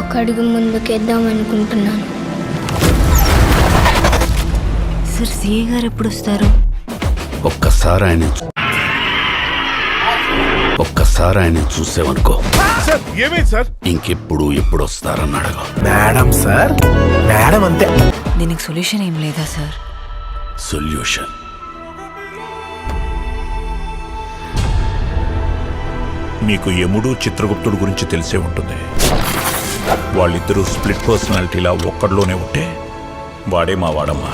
ఒక అడుగు ముందుకేద్దాం అనుకుంటున్నాను. సార్ సిఏ గారు ఎప్పుడు వస్తారు? ఒక్కసారి ఆయన చూసేవనుకో, ఏమైంది సార్? ఇంకెప్పుడు ఎప్పుడు వస్తారని అడగ. మేడం సార్, మేడం అంతే. దీనికి సొల్యూషన్ ఏం లేదా సార్? సొల్యూషన్ మీకు యముడు చిత్రగుప్తుడు గురించి తెలిసే ఉంటుంది. వాళ్ళిద్దరూ స్ప్లిట్ పర్సనాలిటీలా ఒక్కడిలోనే ఉంటే వాడే మా వాడమ్మా.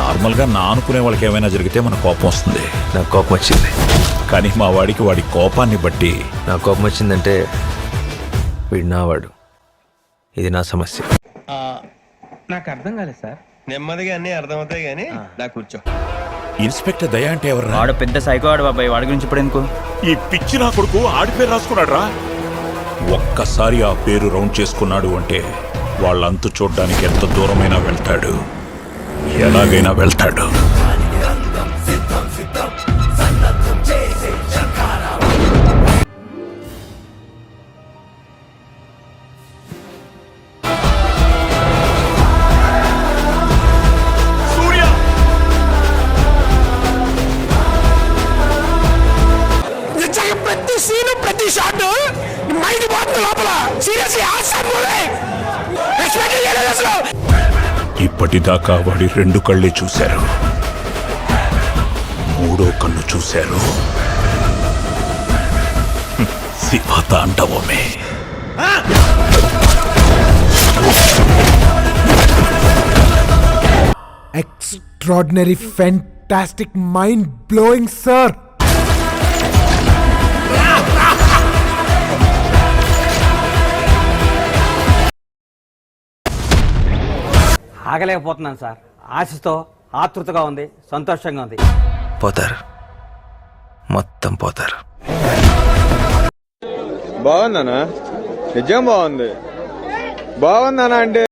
నార్మల్గా నా అనుకునే వాళ్ళకి ఏమైనా జరిగితే మన కోపం వస్తుంది. నాకు కోపం వచ్చింది, కానీ మా వాడికి వాడి కోపాన్ని బట్టి నాకు కోపం వచ్చిందంటే వీడు నావాడు. ఇది నా సమస్య. నాకు అర్థం కాలేదు సార్. నెమ్మదిగా అన్ని అర్థమవుతాయి కానీ నా కూర్చో. ఇన్స్పెక్టర్ దయా అంటే ఎవరు? వాడు పెద్ద సైకో ఆడు బాబాయ్. వాడి గురించి ఇప్పుడు ఎందుకు? ఈ పిచ్చి నా కొడుకు ఆడి పేరు రాసుకున్నాడు రా. ఒక్కసారి ఆ పేరు రౌండ్ చేసుకున్నాడు అంటే వాళ్ళంతు చూడ్డానికి ఎంత దూరమైనా వెళ్తాడు, ఎలాగైనా వెళ్తాడు. ప్రతి షాట్ మైండ్ పోతుంది లోపల. Seriously awesome movie. ఎక్స్పెక్ట్ చేయలేదు అసలు. ఇప్పటిదాకా వాడి 2 కళ్ళే చూశారు, 3వ కన్ను చూశారు. శివతాండవమే. Extraordinary, fantastic, mind-blowing, sir. ఆగలేకపోతున్నాను సార్. ఆశతో ఆతృతగా ఉంది, సంతోషంగా ఉంది. పోతారు, మొత్తం పోతారు. బాగుందనా? నిజం బాగుంది. బాగుందనా అంటే